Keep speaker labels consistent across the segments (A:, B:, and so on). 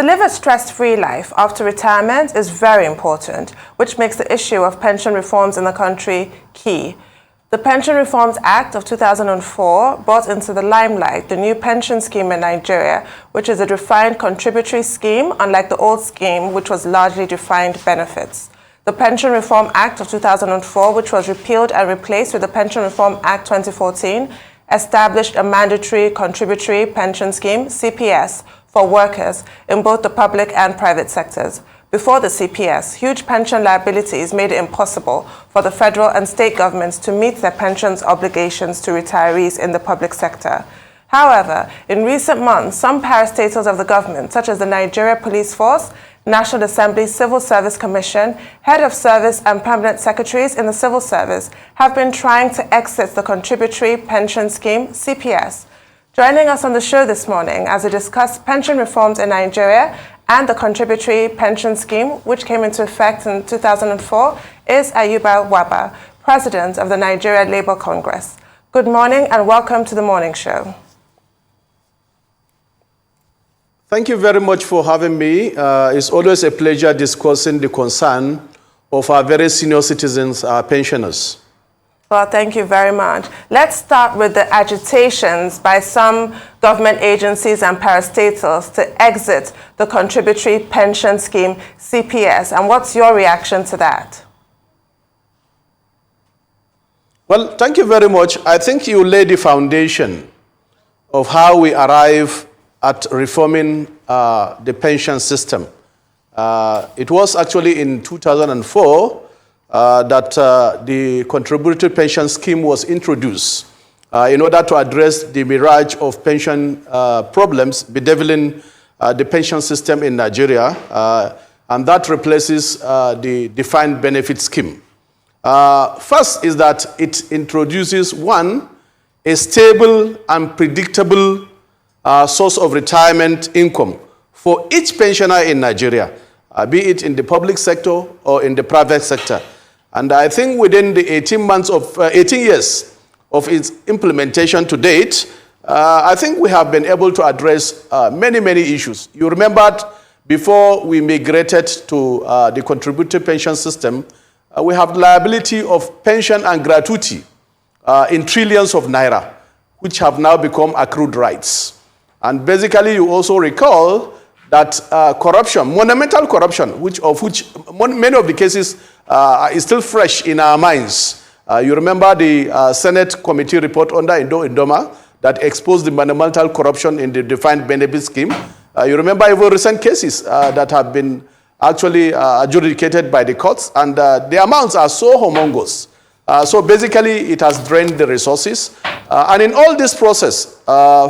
A: To live a stress-free life after retirement is very important, which makes the issue of pension reforms in the country key. The Pension Reforms Act of 2004 brought into the limelight the new pension scheme in Nigeria, which is a defined contributory scheme, unlike the old scheme, which was largely defined benefits. The Pension Reform Act of 2004, which was repealed and replaced with the Pension Reform Act 2014, established a mandatory contributory pension scheme, CPS, for workers in both the public and private sectors. Before the CPS, huge pension liabilities made it impossible for the federal and state governments to meet their pensions obligations to retirees in the public sector. However, in recent months, some parastatals of the government, such as the Nigeria Police Force, National Assembly Civil Service Commission, Head of Service and Permanent Secretaries in the Civil Service, have been trying to exit the Contributory Pension Scheme, CPS. Joining us on the show this morning as we discuss pension reforms in Nigeria and the Contributory Pension Scheme, which came into effect in 2004, is Ayuba Wabba, President of the Nigeria Labour Congress. Good morning and welcome to the morning show.
B: Thank you very much for having me. It's always a pleasure discussing the concern of our very senior citizens, our pensioners.
A: Well, thank you very much. Let's start with the agitations by some government agencies and parastatals to exit the Contributory Pension Scheme, CPS. And what's your reaction to that?
B: Well, thank you very much. I think you lay the foundation of how we arrive at reforming the pension system. It was actually in 2004 that the contributory pension scheme was introduced in order to address the mirage of pension problems bedeviling the pension system in Nigeria, and that replaces the defined benefit scheme. First is that it introduces, one, a stable and predictable source of retirement income for each pensioner in Nigeria, be it in the public sector or in the private sector. And I think within the 18 years of its implementation to date, I think we have been able to address many issues. You remembered before we migrated to the contributory pension system, we have liability of pension and gratuity in trillions of naira, which have now become accrued rights. And basically, you also recall that corruption, monumental corruption, of which many of the cases is still fresh in our minds. You remember the Senate committee report under Indoma that exposed the monumental corruption in the defined benefit scheme. You remember even recent cases that have been actually adjudicated by the courts, and the amounts are so humongous. So basically, it has drained the resources. And in all this process,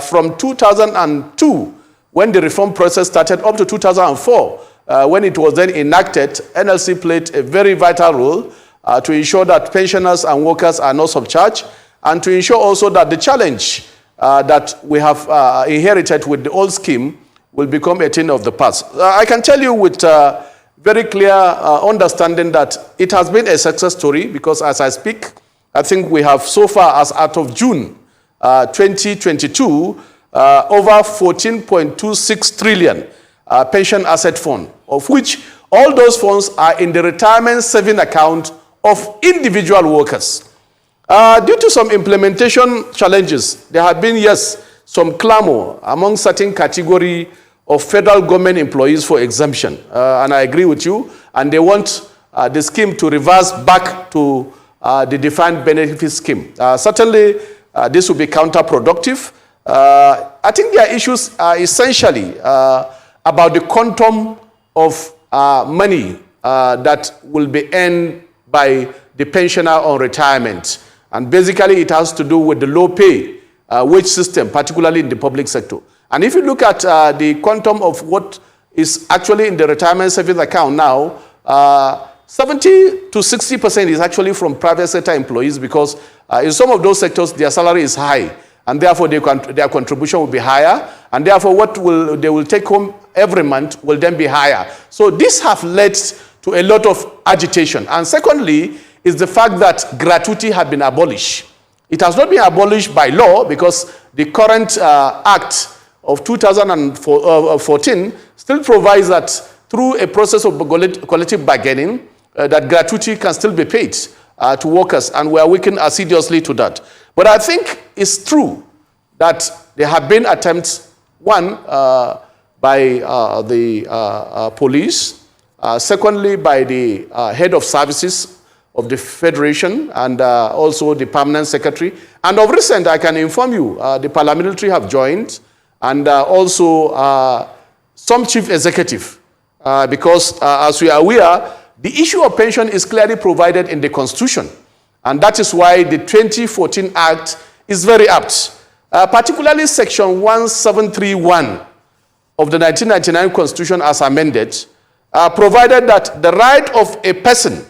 B: from 2002, when the reform process started, up to 2004, when it was then enacted, NLC played a very vital role to ensure that pensioners and workers are not subcharged, and to ensure also that the challenge that we have inherited with the old scheme will become a thing of the past. I can tell you with very clear understanding that it has been a success story, because as I speak, I think we have so far as out of June 2022, over 14.26 trillion pension asset fund, of which all those funds are in the retirement saving account of individual workers. Due to some implementation challenges, there have been, yes, some clamor among certain category of federal government employees for exemption. And I agree with you. And they want the scheme to reverse back to the defined benefit scheme. Certainly, this will be counterproductive. I think their issues are essentially about the quantum of money that will be earned by the pensioner on retirement. And basically, it has to do with the low pay wage system, particularly in the public sector. And if you look at the quantum of what is actually in the retirement savings account now, 70 to 60% is actually from private sector employees, because in some of those sectors, their salary is high, and therefore their contribution will be higher, and therefore what they will take home every month will then be higher. So this have led to a lot of agitation. And secondly, is the fact that gratuity had been abolished. It has not been abolished by law, because the current act of 2014 still provides that through a process of collective bargaining, that gratuity can still be paid to workers, and we are working assiduously to that. But I think it's true that there have been attempts, one, by the police, secondly, by the head of services of the Federation, and also the permanent secretary. And of recent, I can inform you, the paramilitary have joined, and also some chief executive, because as we are aware, the issue of pension is clearly provided in the Constitution. And that is why the 2014 Act is very apt. Particularly Section 1731 of the 1999 Constitution as amended, provided that the right of a person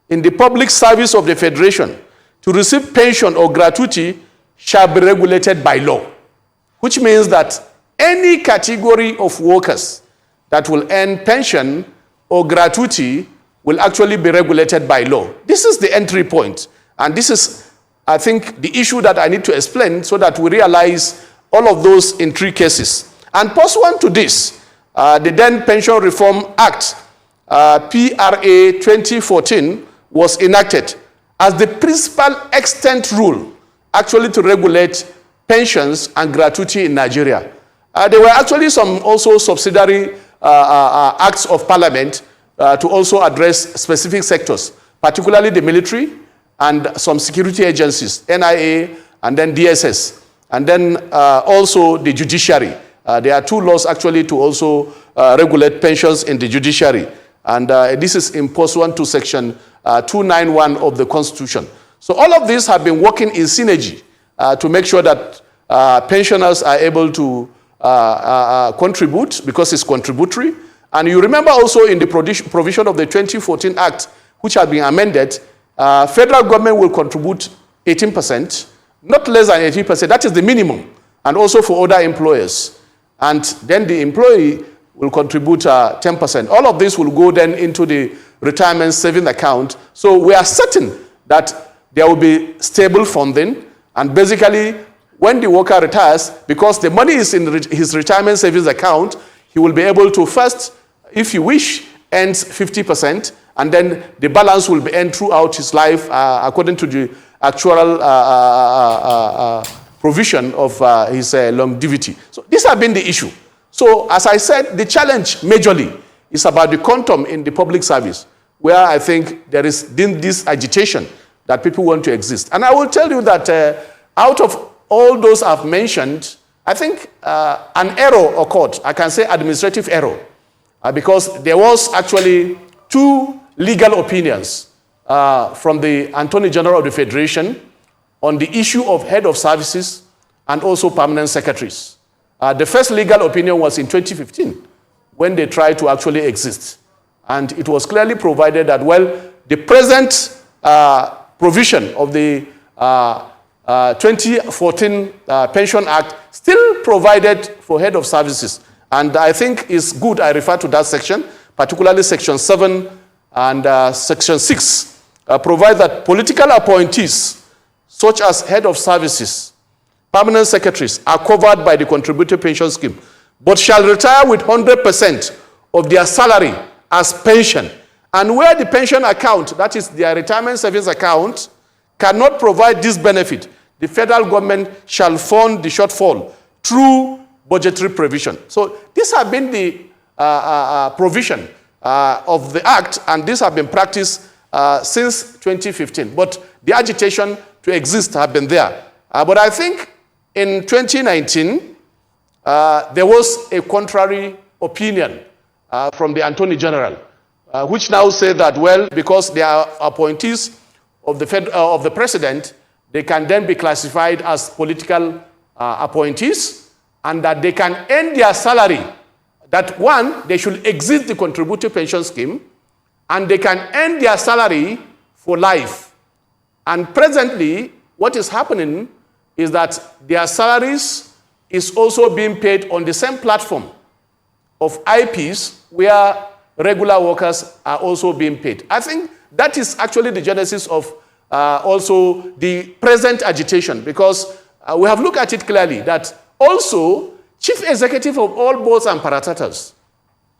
B: in the public service of the Federation to receive pension or gratuity shall be regulated by law, which means that any category of workers that will earn pension or gratuity will actually be regulated by law. This is the entry point. And this is, I think, the issue that I need to explain so that we realize all of those in three cases. And pursuant to this, the then Pension Reform Act, PRA 2014, was enacted as the principal extant rule actually to regulate pensions and gratuity in Nigeria. There were actually some also subsidiary acts of parliament to also address specific sectors, particularly the military and some security agencies, NIA and then DSS, and then also the judiciary. There are two laws actually to also regulate pensions in the judiciary. And this is in pursuant to Section 291 of the Constitution. So all of these have been working in synergy to make sure that pensioners are able to contribute because it's contributory. And you remember also in the provision of the 2014 Act, which has been amended, federal government will contribute 18%, not less than 18%. That is the minimum, and also for other employers. And then the employee will contribute 10%. All of this will go then into the retirement saving account. So we are certain that there will be stable funding, and basically when the worker retires, because the money is in his retirement savings account, he will be able to first, if he wish, earn 50%, and then the balance will be earned throughout his life according to the actual provision of his longevity. So this has been the issue. So as I said, the challenge majorly is about the quantum in the public service, where I think there is this agitation that people want to exist. And I will tell you that out of all those I've mentioned, I think an error occurred. I can say administrative error, because there was actually two legal opinions from the Attorney General of the Federation on the issue of head of services and also permanent secretaries. The first legal opinion was in 2015 when they tried to actually exist. And it was clearly provided that, well, the present provision of the 2014 Pension Act still provided for head of services. And I think it's good I refer to that section, particularly Section 7 and Section 6, provide that political appointees, such as head of services, permanent secretaries, are covered by the contributory pension scheme, but shall retire with 100% of their salary as pension. And where the pension account, that is their retirement savings account, cannot provide this benefit, the federal government shall fund the shortfall through budgetary provision. So this has been the provision of the Act, and this has been practiced since 2015. But the agitation to exist have been there. But I think in 2019, there was a contrary opinion from the Attorney General, which now say that, well, because they are appointees of the President, they can then be classified as political appointees, and that they can earn their salary. That one, they should exit the contributory pension scheme, and they can earn their salary for life. And presently, what is happening is that their salaries is also being paid on the same platform of IPs where regular workers are also being paid. I think that is actually the genesis of also the present agitation, because we have looked at it clearly that also chief executive of all boards and parastatals,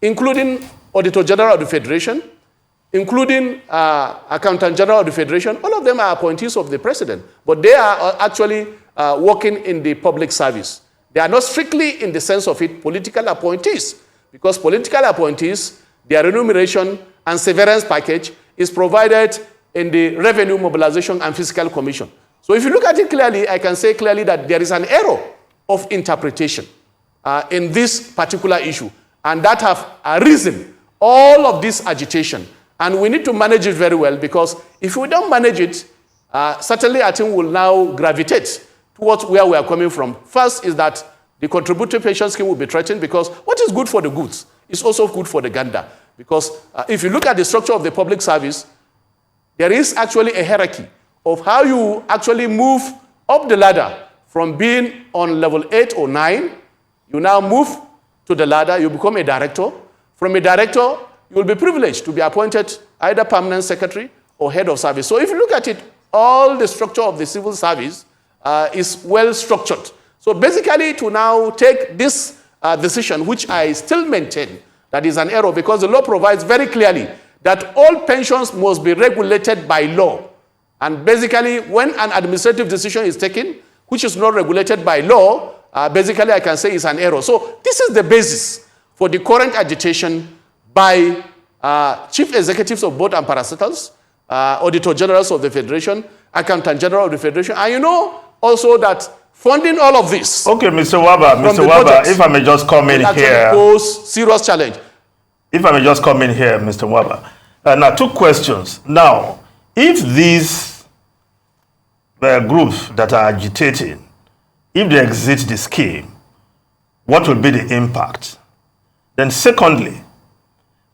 B: including Auditor General of the Federation, including Accountant General of the Federation, all of them are appointees of the president, but they are actually working in the public service. They are not strictly, in the sense of it, political appointees, because political appointees, their remuneration and severance package is provided in the Revenue Mobilization and Fiscal Commission. So if you look at it clearly, I can say clearly that there is an error of interpretation in this particular issue, and that have arisen all of this agitation. And we need to manage it very well, because if we don't manage it, certainly I think we'll now gravitate towards where we are coming from. First is that the contributory pension scheme will be threatened, because what is good for the goods is also good for the gander. Because if you look at the structure of the public service, there is actually a hierarchy of how you actually move up the ladder from being on level 8 or 9. You now move to the ladder, you become a director. From a director, you will be privileged to be appointed either permanent secretary or head of service. So if you look at it, all the structure of the civil service is well structured. So basically, to now take this decision, which I still maintain that is an error, because the law provides very clearly that all pensions must be regulated by law. And basically, when an administrative decision is taken, which is not regulated by law, basically I can say it's an error. So this is the basis for the current agitation by chief executives of board and parastatals, auditor generals of the Federation, accountant general of the Federation, and you know also that funding all of this.
C: Okay, Mr. Wabba, if I may just come in here.
B: Pose serious challenge.
C: If I may just come in here, Mr. Wabba. Now, 2 questions. Now, if these groups that are agitating, if they exit the scheme, what will be the impact? Then secondly,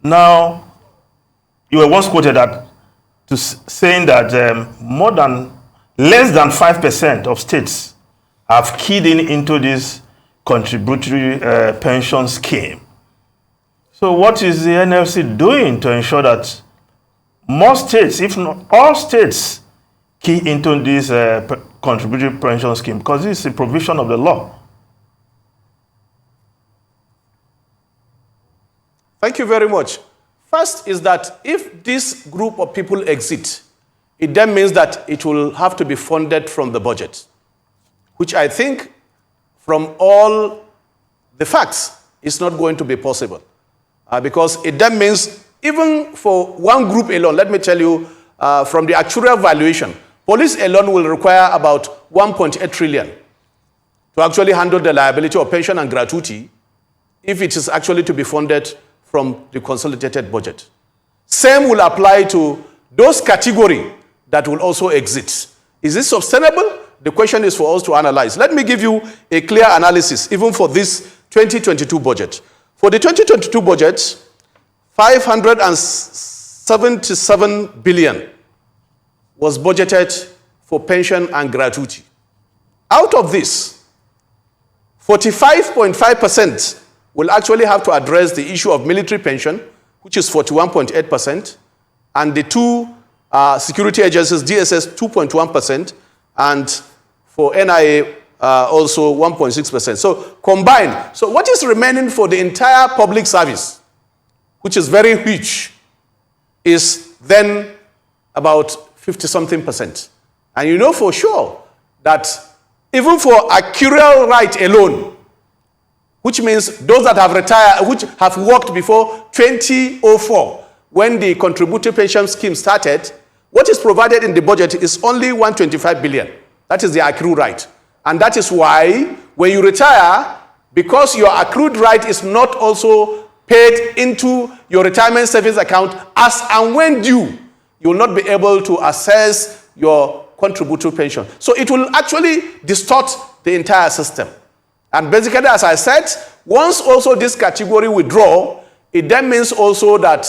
C: now, you were once quoted saying that less than 5% of states have keyed into this contributory pension scheme. So what is the NLC doing to ensure that more states, if not all states, key into this contributory pension scheme? Because this is a provision of the law.
B: Thank you very much. First is that if this group of people exit, it then means that it will have to be funded from the budget, which I think from all the facts is not going to be possible. Because it then means even for one group alone, let me tell you, from the actuarial valuation, police alone will require about 1.8 trillion to actually handle the liability of pension and gratuity if it is actually to be funded from the consolidated budget. Same will apply to those categories that will also exit. Is this sustainable? The question is for us to analyze. Let me give you a clear analysis, even for this 2022 budget. For the 2022 budget, 577 billion was budgeted for pension and gratuity. Out of this, 45.5% will actually have to address the issue of military pension, which is 41.8%, and the 2 security agencies, DSS 2.1%, and for NIA also 1.6%. So combined, so what is remaining for the entire public service, which is very huge, is then about 50-something%. And you know for sure that even for actuarial right alone, which means those that have retired, which have worked before 2004, when the contributory pension scheme started, what is provided in the budget is only 125 billion. That is the accrued right. And that is why when you retire, because your accrued right is not also paid into your retirement savings account as and when due, you will not be able to access your contributory pension. So it will actually distort the entire system. And basically, as I said, once also this category withdraw, it then means also that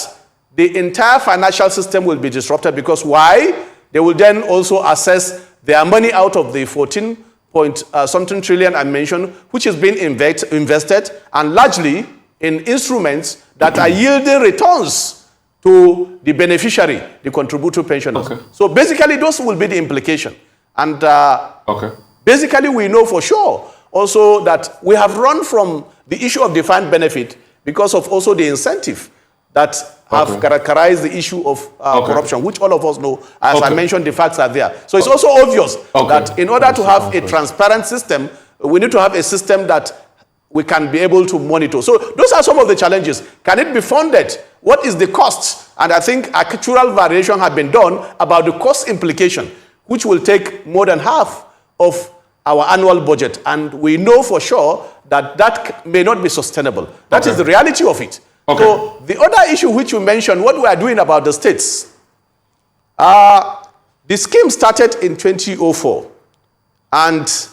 B: the entire financial system will be disrupted, because why? They will then also assess their money out of the 14-something trillion I mentioned, which is being invested, and largely in instruments that are yielding returns to the beneficiary, the contributory pensioners. Okay. So basically, those will be the implication. And basically, we know for sure also that we have run from the issue of defined benefit because of also the incentive that have characterized the issue of corruption, which all of us know. As I mentioned, the facts are there. So it's also obvious that in order to have a transparent system, we need to have a system that we can be able to monitor. So those are some of the challenges. Can it be funded? What is the cost? And I think actual variation has been done about the cost implication, which will take more than half of our annual budget. And we know for sure that that may not be sustainable. That is the reality of it. So the other issue which you mentioned, what we are doing about the states, the scheme started in 2004, and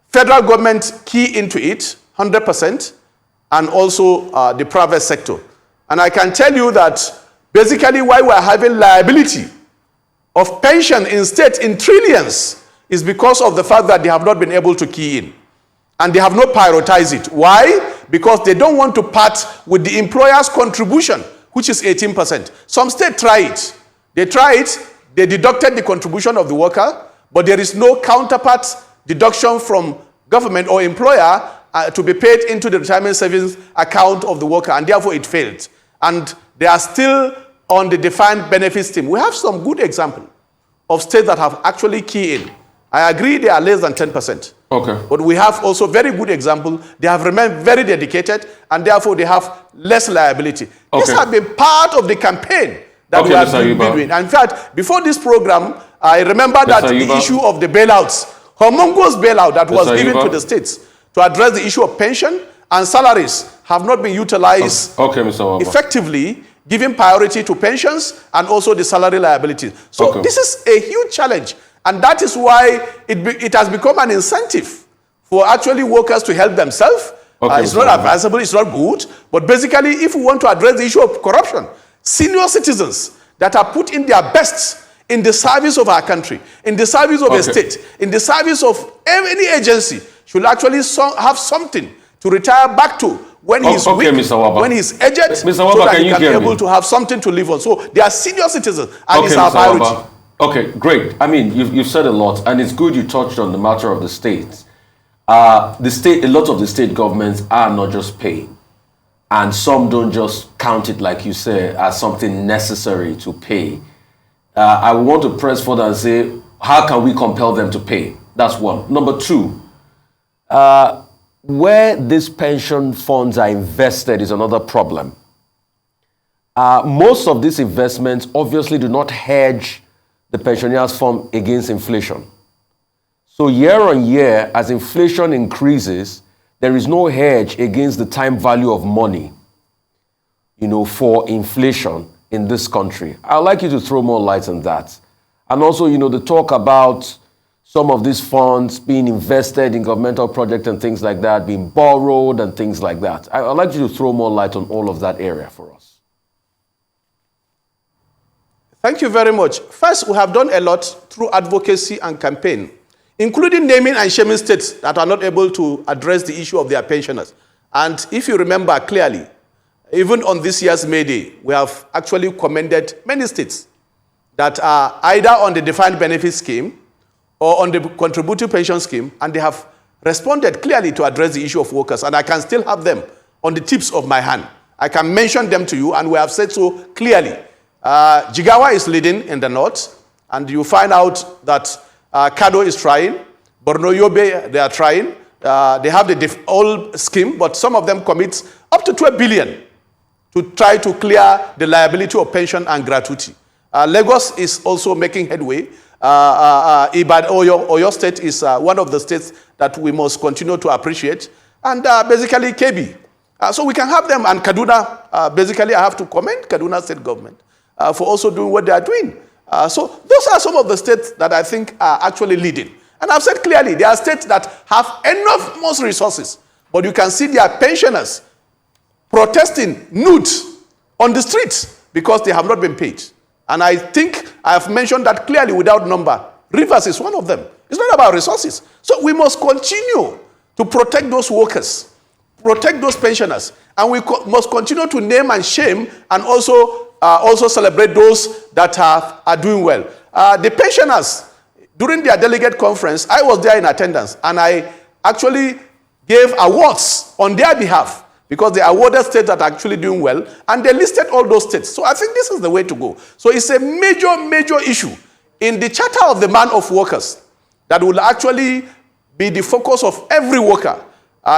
B: federal government key into it 100%, and also the private sector. And I can tell you that basically why we are having liability of pension in state in trillions is because of the fact that they have not been able to key in. And they have not prioritized it. Why? Because they don't want to part with the employer's contribution, which is 18%. Some states try it. They try it, they deducted the contribution of the worker, but there is no counterpart deduction from government or employer to be paid into the retirement savings account of the worker, and therefore it failed. And they are still on the defined benefit scheme. We have some good examples of states that have actually keyed in. I agree they are less than 10%. But we have also very good examples. They have remained very dedicated, and therefore they have less liability. This has been part of the campaign that we have been doing. In fact, before this program, I remember that the issue of the bailouts, humongous bailout that was given to the states to address the issue of pension and salaries have not been utilized effectively, giving priority to pensions and also the salary liabilities. So this is a huge challenge. And that is why it has become an incentive for actually workers to help themselves. It's not advisable, it's not good. But basically, if we want to address the issue of corruption, senior citizens that are put in their best in the service of our country, in the service of a state, in the service of any agency, should actually have something to retire back to when he's weak, when he's aged, so that he can be able to have something to live on. So they are senior citizens, and it's our priority.
D: Okay, great. I mean, you've said a lot, and it's good you touched on the matter of the states. A lot of the state governments are not just paying, and some don't just count it, like you say, as something necessary to pay. I want to press further and say, how can we compel them to pay? That's one. Number two, where these pension funds are invested is another problem. Most of these investments obviously do not hedge the pensioners' fund against inflation. So year on year, as inflation increases, there is no hedge against the time value of money, for inflation in this country. I'd like you to throw more light on that. And also, the talk about some of these funds being invested in governmental projects and things like that, being borrowed and things like that. I'd like you to throw more light on all of that area for us.
B: Thank you very much. First, we have done a lot through advocacy and campaign, including naming and shaming states that are not able to address the issue of their pensioners. And if you remember clearly, even on this year's May Day, we have actually commended many states that are either on the defined benefit scheme or on the contributory pension scheme, and they have responded clearly to address the issue of workers. And I can still have them on the tips of my hand. I can mention them to you, and we have said so clearly. Jigawa is leading in the north, and you find out that Kado is trying, Borno Yobe, they are trying. They have the old scheme, but some of them commit up to 12 billion to try to clear the liability of pension and gratuity. Lagos is also making headway. Oyo State is one of the states that we must continue to appreciate. And basically KB. So we can have them, and Kaduna, basically I have to commend Kaduna state government for also doing what they are doing. So those are some of the states that I think are actually leading. And I've said clearly, there are states that have enough most resources, but you can see their pensioners protesting nude on the streets because they have not been paid. And I think I have mentioned that clearly without number. Rivers is one of them. It's not about resources. So we must continue to protect those workers, protect those pensioners, and we must continue to name and shame and also celebrate those that are doing well. The pensioners, during their delegate conference, I was there in attendance, and I actually gave awards on their behalf because they awarded states that are actually doing well, and they listed all those states. So I think this is the way to go. So it's a major, major issue in the Charter of the Man of Workers that will actually be the focus of every worker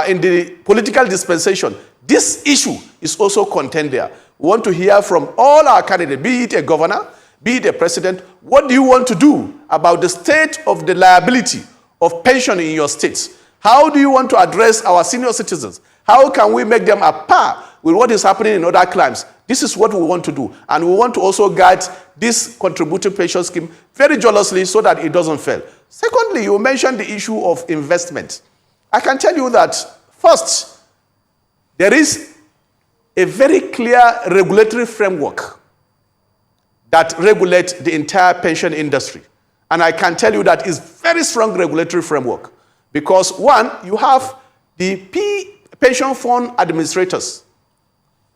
B: in the political dispensation. This issue is also contained there. We want to hear from all our candidates, be it a governor, be it a president. What do you want to do about the state of the liability of pension in your states? How do you want to address our senior citizens? How can we make them at par with what is happening in other climes? This is what we want to do. And we want to also guide this contributing pension scheme very jealously so that it doesn't fail. Secondly, you mentioned the issue of investment. I can tell you that, first, there is a very clear regulatory framework that regulates the entire pension industry. And I can tell you that it's very strong regulatory framework. Because one, you have the pension fund administrators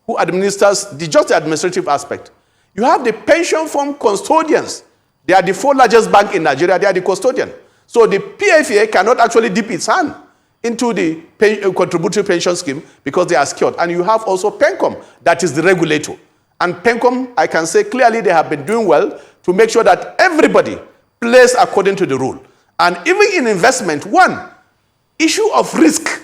B: who administers just the administrative aspect. You have the pension fund custodians. They are the 4 largest banks in Nigeria. They are the custodian. So the PFA cannot actually dip its hand into the contributory pension scheme because they are secured. And you have also PENCOM, that is the regulator. And PENCOM, I can say clearly they have been doing well to make sure that everybody plays according to the rule. And even in investment, one, issue of risk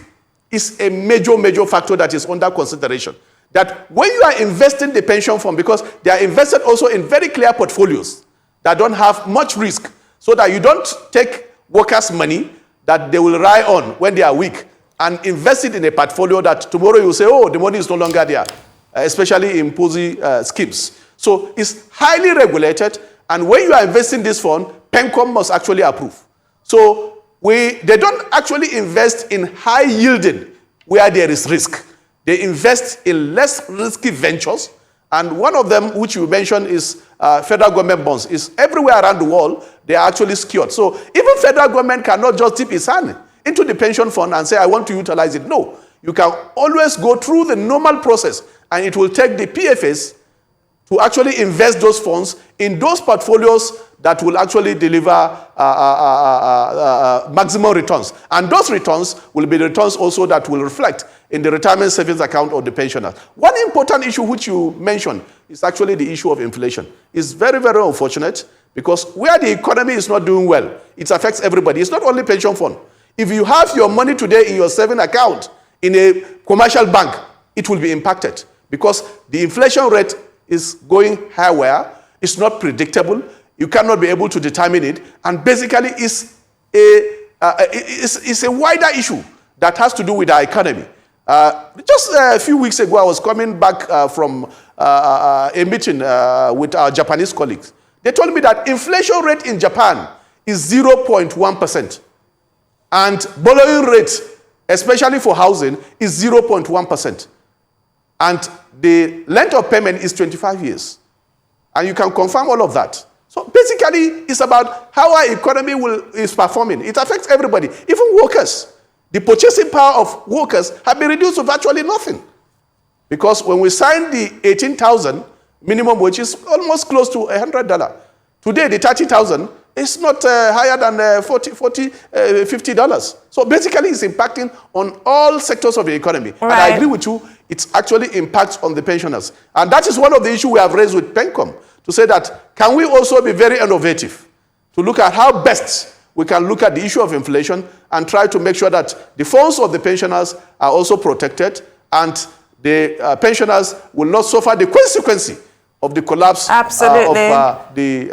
B: is a major, major factor that is under consideration. That when you are investing the pension fund, because they are invested also in very clear portfolios that don't have much risk, so that you don't take workers' money that they will rely on when they are weak and invest it in a portfolio that tomorrow you say, oh, the money is no longer there, especially in POSI schemes. So it's highly regulated, and when you are investing this fund, PENCOM must actually approve. So they don't actually invest in high yielding where there is risk. They invest in less risky ventures, and one of them, which you mentioned, is federal government bonds. Is everywhere around the world, they are actually secured. So even federal government cannot just dip its hand into the pension fund and say, I want to utilize it. No, you can always go through the normal process, and it will take the PFAs to actually invest those funds in those portfolios that will actually deliver maximum returns. And those returns will be the returns also that will reflect in the retirement savings account of the pensioners. One important issue which you mentioned is actually the issue of inflation. It's very, very unfortunate because where the economy is not doing well, it affects everybody. It's not only pension fund. If you have your money today in your saving account in a commercial bank, it will be impacted because the inflation rate is going higher. It's not predictable. You cannot be able to determine it, and basically it's a wider issue that has to do with our economy. Just a few weeks ago, I was coming back from a meeting with our Japanese colleagues. They told me that inflation rate in Japan is 0.1%, and borrowing rate, especially for housing, is 0.1%, and the length of payment is 25 years, and you can confirm all of that. So basically, it's about how our economy is performing. It affects everybody, even workers. The purchasing power of workers have been reduced to virtually nothing. Because when we signed the 18,000 minimum wage, is almost close to $100. Today, the 30,000 is not higher than $50. So basically, it's impacting on all sectors of the economy. Right. And I agree with you, it actually impacts on the pensioners. And that is one of the issues we have raised with PENCOM, to say that, can we also be very innovative to look at how best we can look at the issue of inflation and try to make sure that the funds of the pensioners are also protected and the pensioners will not suffer the consequence of the collapse of the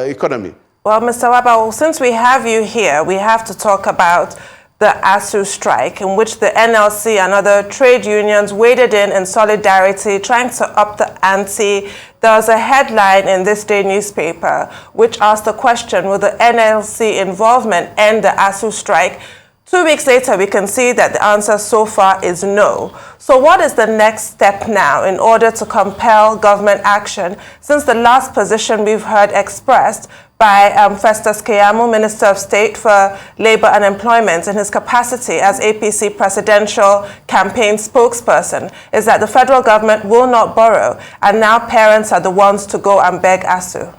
B: economy.
A: Well, Mr. Wabba, since we have you here, we have to talk about the ASUU strike, in which the NLC and other trade unions waded in solidarity, trying to up the ante. There was a headline in this day newspaper which asked the question, will the NLC involvement end the ASUU strike? 2 weeks later, we can see that the answer so far is no. So what is the next step now in order to compel government action, since the last position we've heard expressed by Festus Keyamo, Minister of State for Labor and Employment, in his capacity as APC presidential campaign spokesperson, is that the federal government will not borrow, and now parents are the ones to go and beg ASUU?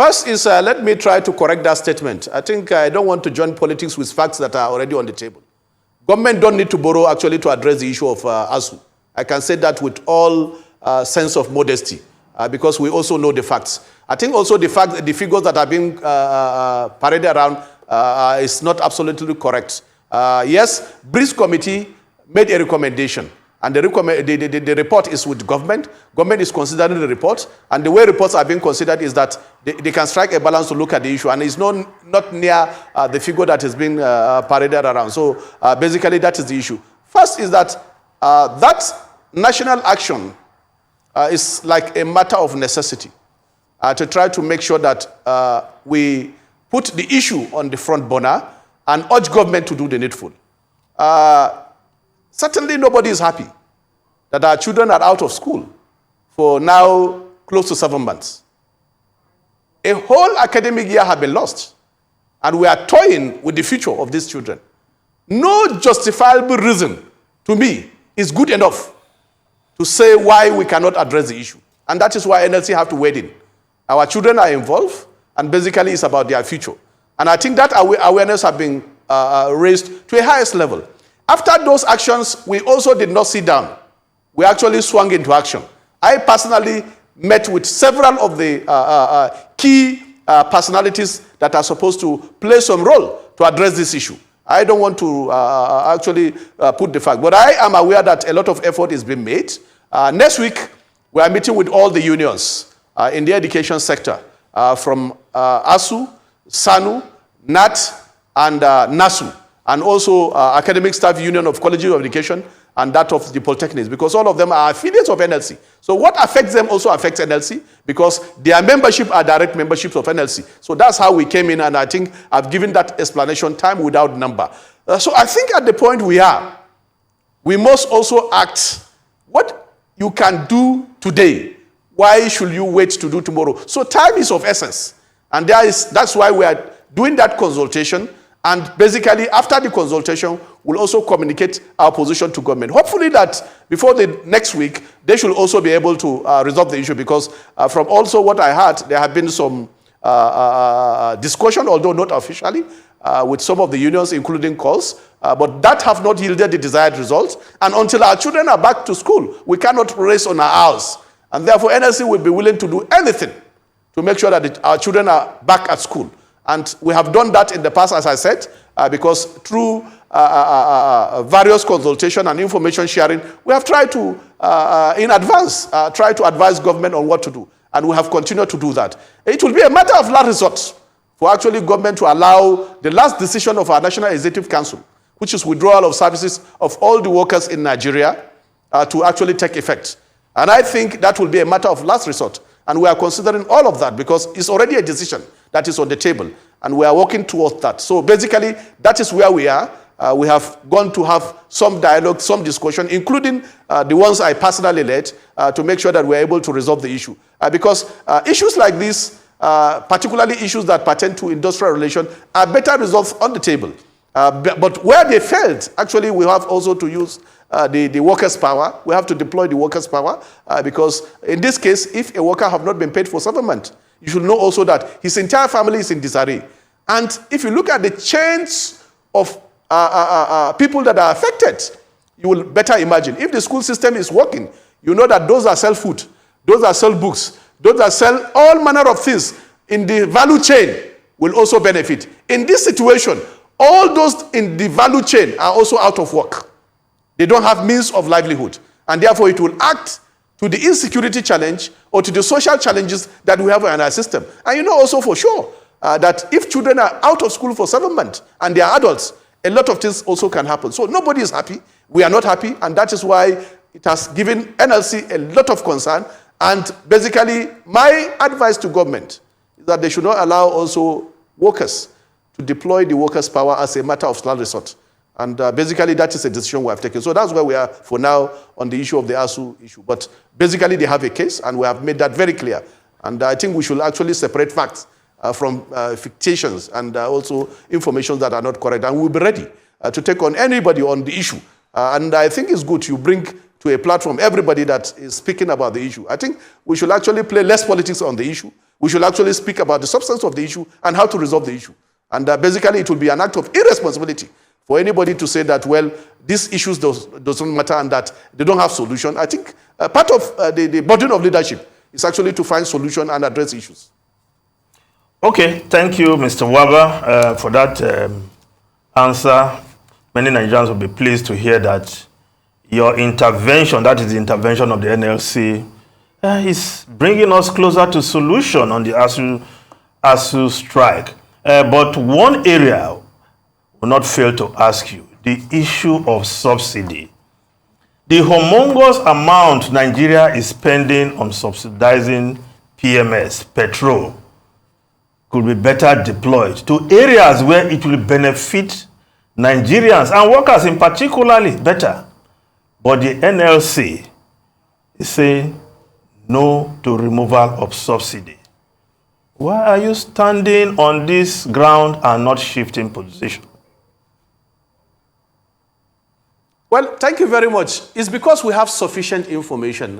B: First is, let me try to correct that statement. I think I don't want to join politics with facts that are already on the table. Government don't need to borrow actually to address the issue of ASUU. I can say that with all sense of modesty because we also know the facts. I think also the figures that are being paraded around is not absolutely correct. Yes, Breeze Committee made a recommendation. And the report is with government. Government is considering the report. And the way reports are being considered is that they can strike a balance to look at the issue. And it's not near the figure that is being paraded around. So basically, that is the issue. First is that that national action is like a matter of necessity to try to make sure that we put the issue on the front burner and urge government to do the needful. Certainly nobody is happy that our children are out of school for now close to 7 months. A whole academic year has been lost, and we are toying with the future of these children. No justifiable reason, to me, is good enough to say why we cannot address the issue. And that is why NLC have to wade in. Our children are involved, and basically it's about their future. And I think that awareness has been raised to a highest level. After those actions, we also did not sit down. We actually swung into action. I personally met with several of the key personalities that are supposed to play some role to address this issue. I don't want to actually put the fact, but I am aware that a lot of effort is being made. Next week, we are meeting with all the unions in the education sector from ASUU, SANU, NAT, and NASU. And also Academic Staff Union of Colleges of Education and that of the Polytechnics, because all of them are affiliates of NLC. So what affects them also affects NLC, because their membership are direct memberships of NLC. So that's how we came in, and I think I've given that explanation time without number. So I think at the point we are, we must also act. What you can do today, why should you wait to do tomorrow? So time is of essence, and that's why we are doing that consultation. And basically, after the consultation, we'll also communicate our position to government. Hopefully that before the next week, they should also be able to resolve the issue, because from also what I heard, there have been some discussion, although not officially, with some of the unions, including calls, but that have not yielded the desired results. And until our children are back to school, we cannot rest on our hours. And therefore, NLC will be willing to do anything to make sure that our children are back at school. And we have done that in the past, as I said, because through various consultation and information sharing, we have tried to, in advance, try to advise government on what to do. And we have continued to do that. It will be a matter of last resort for actually government to allow the last decision of our National Executive Council, which is withdrawal of services of all the workers in Nigeria, to actually take effect. And I think that will be a matter of last resort. And we are considering all of that because it's already a decision that is on the table. And we are working towards that. So basically, that is where we are. We have gone to have some dialogue, some discussion, including the ones I personally led, to make sure that we're able to resolve the issue. Because issues like this, particularly issues that pertain to industrial relations, are better resolved on the table. But where they failed, actually, we have also to use the workers' power. We have to deploy the workers' power because in this case, if a worker have not been paid for 7 months, you should know also that his entire family is in disarray. And if you look at the chains of people that are affected, you will better imagine. If the school system is working, you know that those that sell food, those that sell books, those that sell all manner of things in the value chain will also benefit. In this situation, all those in the value chain are also out of work. They don't have means of livelihood. And therefore, it will act to the insecurity challenge or to the social challenges that we have in our system. And you know also for sure that if children are out of school for 7 months and they are adults, a lot of things also can happen. So nobody is happy. We are not happy. And that is why it has given NLC a lot of concern. And basically, my advice to government is that they should not allow also workers to deploy the workers' power as a matter of last resort. And basically, that is a decision we have taken. So that's where we are for now on the issue of the ASUU issue. But basically, they have a case, and we have made that very clear. And I think we should actually separate facts from fictions and also information that are not correct. And we'll be ready to take on anybody on the issue. And I think it's good you bring to a platform everybody that is speaking about the issue. I think we should actually play less politics on the issue. We should actually speak about the substance of the issue and how to resolve the issue. And basically, it will be an act of irresponsibility for anybody to say that, well, these issues doesn't matter and that they don't have solution. I think part of the burden of leadership is actually to find solution and address issues.
C: Okay, thank you, Mr. Wabba, for that answer. Many Nigerians will be pleased to hear that your intervention, that is the intervention of the NLC, is bringing us closer to solution on the ASUU strike. But one area will not fail to ask you, the issue of subsidy. The humongous amount Nigeria is spending on subsidizing PMS, petrol, could be better deployed to areas where it will benefit Nigerians and workers in particularly better. But the NLC is saying no to removal of subsidy. Why are you standing on this ground and not shifting position?
B: Well, thank you very much. It's because we have sufficient information,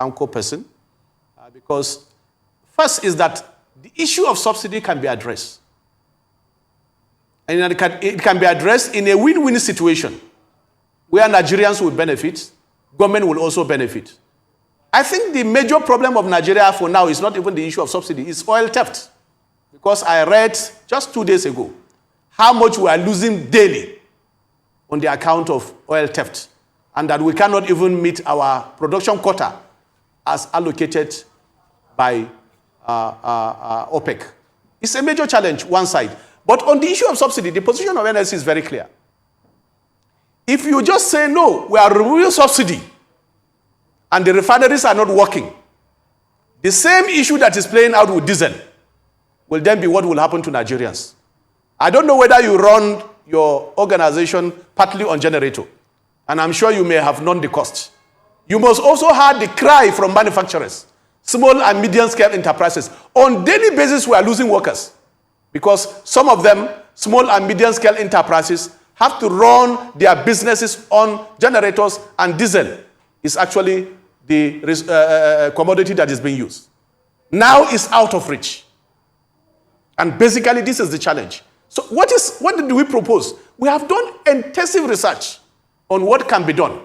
B: Anchor person, because first is that the issue of subsidy can be addressed. And it can be addressed in a win-win situation where Nigerians will benefit, government will also benefit. I think the major problem of Nigeria for now is not even the issue of subsidy, it's oil theft. Because I read just 2 days ago how much we are losing daily on the account of oil theft, and that we cannot even meet our production quota as allocated by OPEC. It's a major challenge, one side. But on the issue of subsidy, the position of NLC is very clear. If you just say, no, we are removing subsidy, and the refineries are not working, the same issue that is playing out with diesel will then be what will happen to Nigerians. I don't know whether you run your organization partly on generator, and I'm sure you may have known the cost. You must also have the cry from manufacturers, small and medium-scale enterprises. On daily basis, we are losing workers because some of them, small and medium-scale enterprises, have to run their businesses on generators, and diesel is actually the commodity that is being used. Now it's out of reach. And basically, this is the challenge. So what do we propose? We have done intensive research on what can be done.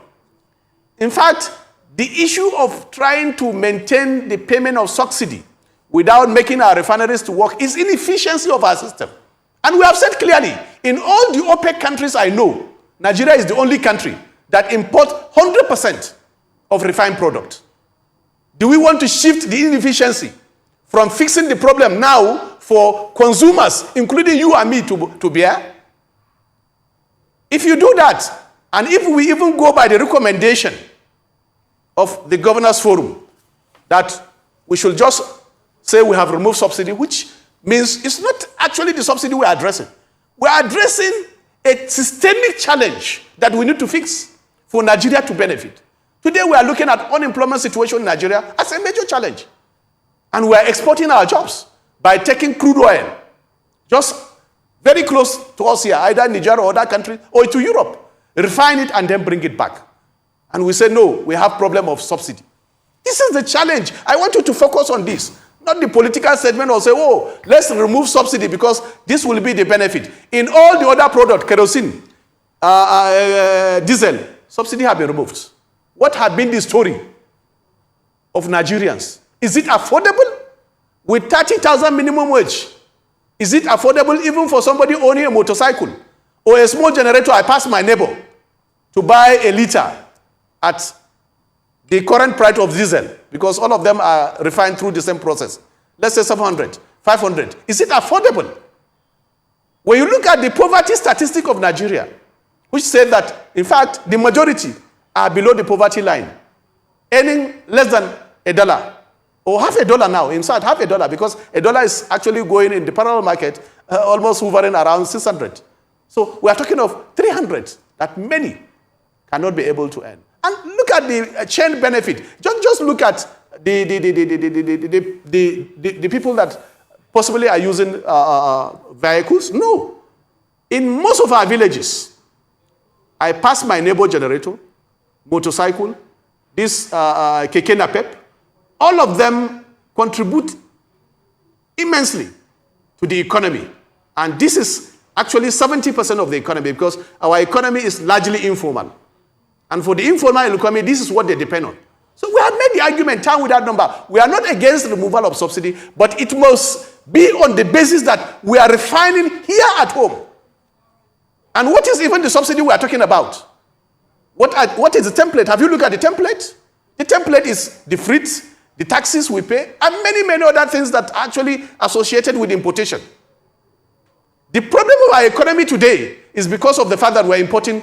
B: In fact, the issue of trying to maintain the payment of subsidy without making our refineries to work is inefficiency of our system. And we have said clearly, in all the OPEC countries I know, Nigeria is the only country that imports 100% of refined product. Do we want to shift the inefficiency from fixing the problem now for consumers, including you and me, to bear? If you do that, and if we even go by the recommendation of the Governors Forum, that we should just say we have removed subsidy, which means it's not actually the subsidy we are addressing. We are addressing a systemic challenge that we need to fix for Nigeria to benefit. Today we are looking at unemployment situation in Nigeria as a major challenge. And we are exporting our jobs by taking crude oil just very close to us here, either Nigeria or other countries, or to Europe, refine it and then bring it back. And we say, no, we have problem of subsidy. This is the challenge. I want you to focus on this. Not the political statement or say, oh, let's remove subsidy because this will be the benefit. In all the other products, kerosene, diesel, subsidy have been removed. What had been the story of Nigerians? Is it affordable? With 30,000 minimum wage, is it affordable even for somebody owning a motorcycle or a small generator? I pass my neighbor to buy a liter at the current price of diesel, because all of them are refined through the same process. Let's say 700, 500. Is it affordable? When you look at the poverty statistic of Nigeria, which said that, in fact, the majority are below the poverty line, earning less than $1, or half a dollar now. In fact, half a dollar, because $1 is actually going in the parallel market, almost hovering around 600. So we are talking of 300 that many cannot be able to earn. And look at the chain benefit. Just look at the people that possibly are using vehicles. No. In most of our villages, I pass my neighbor generator, motorcycle, this keke napep. All of them contribute immensely to the economy. And this is actually 70% of the economy, because our economy is largely informal. And for the informal economy, this is what they depend on. So we have made the argument time without number. We are not against the removal of subsidy, but it must be on the basis that we are refining here at home. And what is even the subsidy we are talking about? What is the template? Have you looked at the template? The template is the freights, the taxes we pay, and many, many other things that are actually associated with importation. The problem of our economy today is because of the fact that we're importing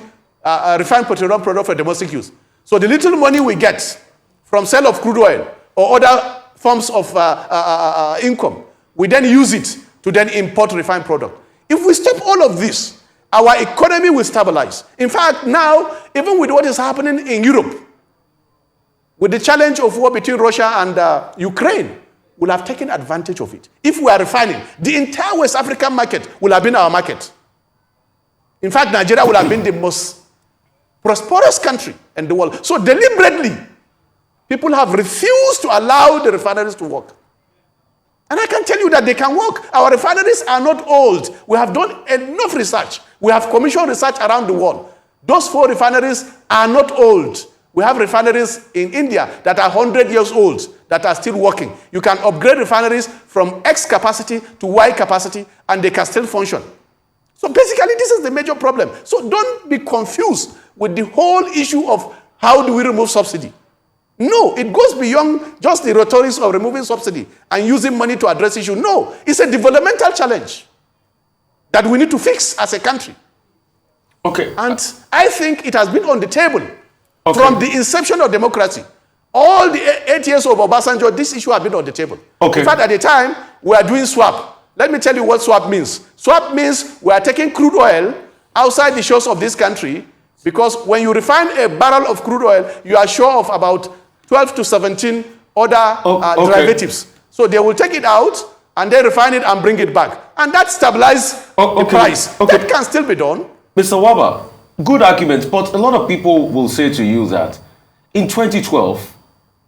B: refined petroleum product for domestic use. So the little money we get from sale of crude oil or other forms of income, we then use it to then import refined product. If we stop all of this, our economy will stabilize. In fact, now, even with what is happening in Europe, with the challenge of war between Russia and Ukraine, we'll have taken advantage of it. If we are refining, the entire West African market will have been our market. In fact, Nigeria will have been the most prosperous country in the world. So deliberately, people have refused to allow the refineries to work. And I can tell you that they can work. Our refineries are not old. We have done enough research. We have commissioned research around the world. Those 4 refineries are not old. We have refineries in India that are 100 years old that are still working. You can upgrade refineries from X capacity to Y capacity, and they can still function. So basically, this is the major problem. So don't be confused with the whole issue of how do we remove subsidy. No, it goes beyond just the rhetoric of removing subsidy and using money to address issue. No, it's a developmental challenge that we need to fix as a country.
D: Okay.
B: And I think it has been on the table from the inception of democracy. All the 8 years of Obasanjo, this issue has been on the table.
D: Okay.
B: In fact, at the time, we are doing swap. Let me tell you what swap means. Swap means we are taking crude oil outside the shores of this country, because when you refine a barrel of crude oil, you are sure of about 12 to 17 other derivatives. So they will take it out and then refine it and bring it back. And that stabilizes the price. That can still be done.
D: Mr. Wabba, good argument, but a lot of people will say to you that in 2012,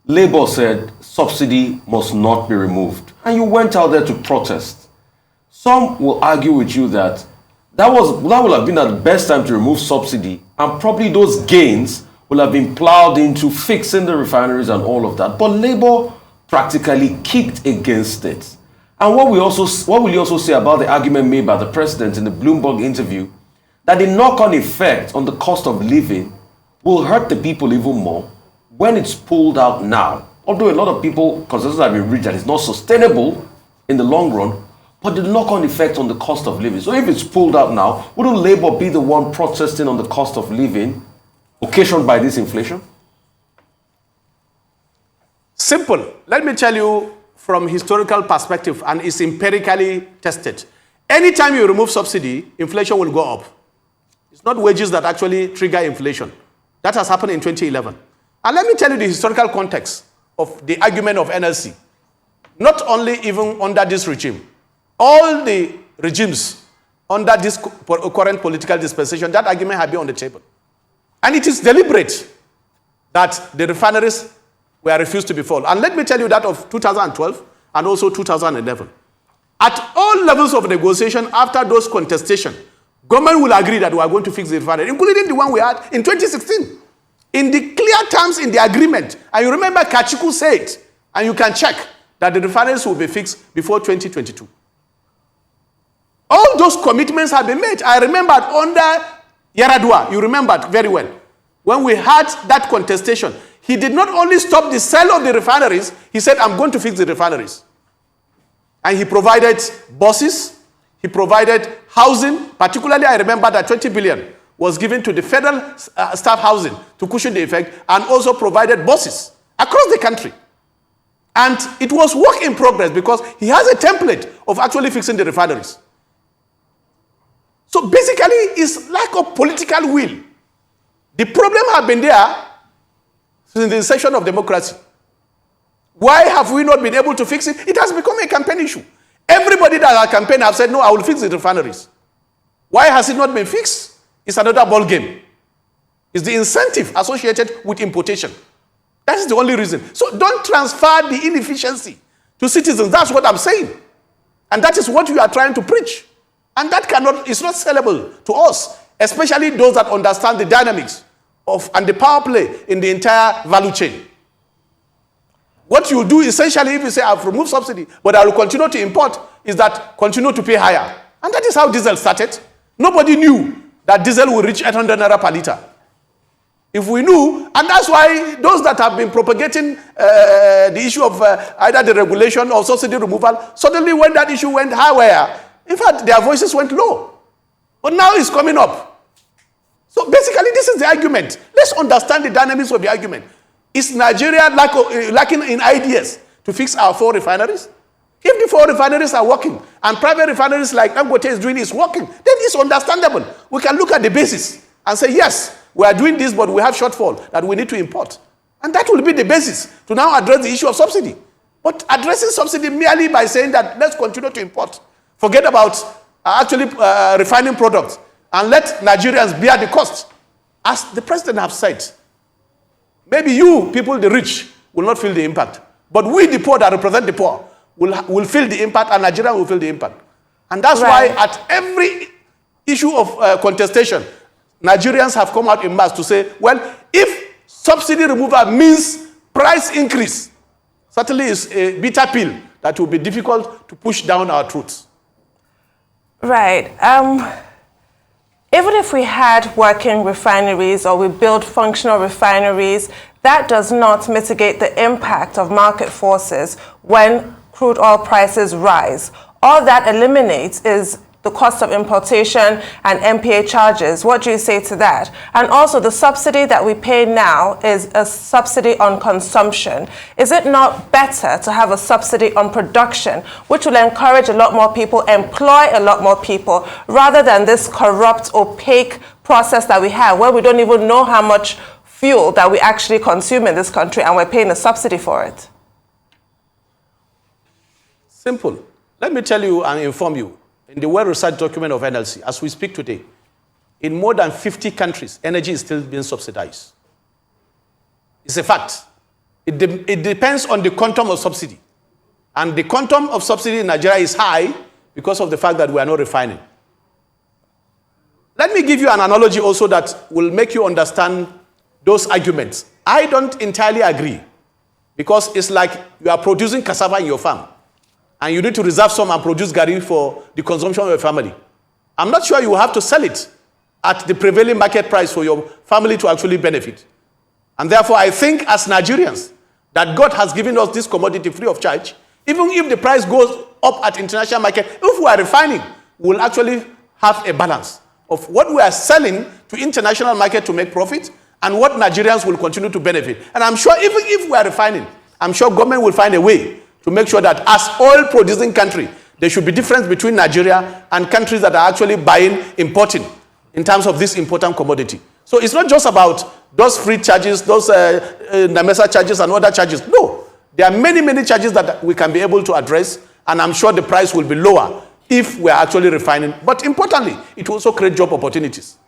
D: Labour said subsidy must not be removed. And you went out there to protest. Some will argue with you that that would have been the best time to remove subsidy, and probably those gains will have been plowed into fixing the refineries and all of that. But Labour practically kicked against it. And what will you also say about the argument made by the president in the Bloomberg interview, that the knock-on effect on the cost of living will hurt the people even more when it's pulled out now? Although a lot of people, consensus have been reached that it's not sustainable in the long run, but the knock-on effect on the cost of living. So if it's pulled out now, wouldn't Labour be the one protesting on the cost of living occasioned by this inflation?
B: Simple. Let me tell you from historical perspective, and it's empirically tested. Anytime you remove subsidy, inflation will go up. It's not wages that actually trigger inflation. That has happened in 2011. And let me tell you the historical context of the argument of NLC. Not only even under this regime, all the regimes under this current political dispensation, that argument had been on the table. And it is deliberate that the refineries were refused to be full. And let me tell you that of 2012 and also 2011. At all levels of negotiation after those contestations, government will agree that we are going to fix the refinery, including the one we had in 2016. In the clear terms in the agreement, and you remember Kachiku said, and you can check, that the refineries will be fixed before 2022. All those commitments have been made. I remembered under Yaradua, you remembered very well, when we had that contestation, he did not only stop the sale of the refineries, he said, I'm going to fix the refineries. And he provided buses, he provided housing. Particularly, I remember that 20 billion was given to the federal staff housing to cushion the effect, and also provided buses across the country. And it was work in progress because he has a template of actually fixing the refineries. So basically, it's lack of political will. The problem has been there since the inception of democracy. Why have we not been able to fix it? It has become a campaign issue. Everybody that has campaigned have said, no, I will fix the refineries. Why has it not been fixed? It's another ball game. It's the incentive associated with importation. That is the only reason. So don't transfer the inefficiency to citizens. That's what I'm saying. And that is what you are trying to preach. And that is not sellable to us, especially those that understand the dynamics of and the power play in the entire value chain. What you do essentially, if you say, I've removed subsidy, but I will continue to import, is that continue to pay higher. And that is how diesel started. Nobody knew that diesel will reach 800 naira per liter. If we knew, and that's why those that have been propagating the issue of either the regulation or subsidy removal, suddenly when that issue went higher, in fact, their voices went low. But now it's coming up. So basically, this is the argument. Let's understand the dynamics of the argument. Is Nigeria lacking in ideas to fix our 4 refineries? If the 4 refineries are working, and private refineries like Dangote is doing is working, then it's understandable. We can look at the basis and say, yes, we are doing this, but we have shortfall that we need to import. And that will be the basis to now address the issue of subsidy. But addressing subsidy merely by saying that let's continue to import, forget about refining products, and let Nigerians bear the cost. As the president has said, maybe you, people, the rich, will not feel the impact. But we, the poor that represent the poor, will feel the impact, and Nigeria will feel the impact. And that's why at every issue of contestation, Nigerians have come out in mass to say, well, if subsidy removal means price increase, certainly is a bitter pill that will be difficult to push down our throats.
A: Right. Even if we had working refineries or we build functional refineries, that does not mitigate the impact of market forces when crude oil prices rise. All that eliminates is the cost of importation and MPA charges. What do you say to that? And also, the subsidy that we pay now is a subsidy on consumption. Is it not better to have a subsidy on production, which will encourage a lot more people, employ a lot more people, rather than this corrupt, opaque process that we have, where we don't even know how much fuel that we actually consume in this country and we're paying a subsidy for it?
B: Simple. Let me tell you and inform you. In the well-researched document of NLC, as we speak today, in more than 50 countries, energy is still being subsidized. It's a fact. It depends on the quantum of subsidy. And the quantum of subsidy in Nigeria is high because of the fact that we are not refining. Let me give you an analogy also that will make you understand those arguments. I don't entirely agree, because it's like you are producing cassava in your farm, and you need to reserve some and produce garri for the consumption of your family. I'm not sure you will have to sell it at the prevailing market price for your family to actually benefit. And therefore, I think as Nigerians, that God has given us this commodity free of charge. Even if the price goes up at international market, if we are refining, we'll actually have a balance of what we are selling to international market to make profit and what Nigerians will continue to benefit. And I'm sure even if we are refining, I'm sure government will find a way to make sure that as oil-producing country, there should be difference between Nigeria and countries that are actually buying, importing, in terms of this important commodity. So it's not just about those free charges, those NAMESA charges and other charges. No, there are many, many charges that we can be able to address, and I'm sure the price will be lower if we're actually refining. But importantly, it will also create job opportunities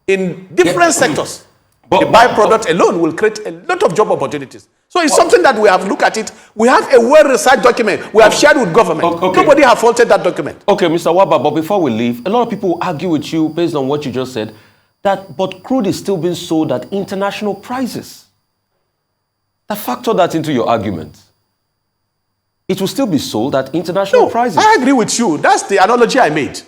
B: in different sectors. The byproduct alone will create a lot of job opportunities. So it's something that we have looked at it. We have a well-researched document. We have shared with government. Nobody has faulted that document.
D: Okay, Mr. Wabba, but before we leave, a lot of people argue with you based on what you just said, but crude is still being sold at international prices. Factor that into your argument. It will still be sold at international prices.
B: I agree with you. That's the analogy I made.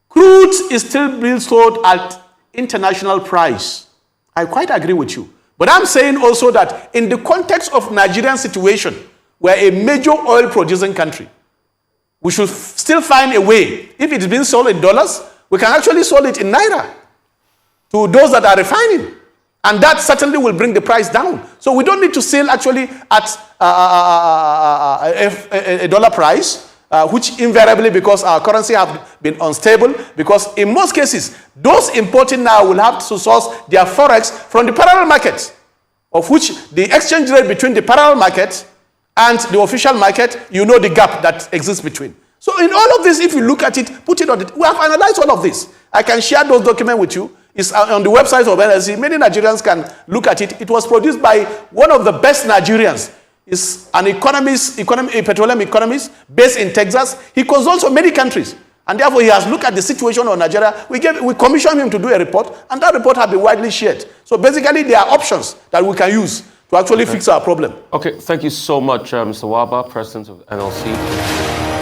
B: Crude is still being sold at international price. I quite agree with you. But I'm saying also that in the context of Nigerian situation, we're a major oil producing country. We should still find a way. If it's being sold in dollars, we can actually sell it in naira to those that are refining. And that certainly will bring the price down. So we don't need to sell actually at a dollar price, which invariably, because our currency have been unstable, because in most cases, those importing now will have to source their forex from the parallel market, of which the exchange rate between the parallel market and the official market, you know the gap that exists between. So in all of this, if you look at it, put it on it, we have analyzed all of this. I can share those documents with you. It's on the website of NLC. Many Nigerians can look at it. It was produced by one of the best Nigerians is an economist, a petroleum economist based in Texas. He consults on many countries. And therefore, he has looked at the situation of Nigeria. We commissioned him to do a report, and that report has been widely shared. So basically, there are options that we can use to actually fix our problem.
D: Okay, thank you so much, Mr. Wabba, President of NLC.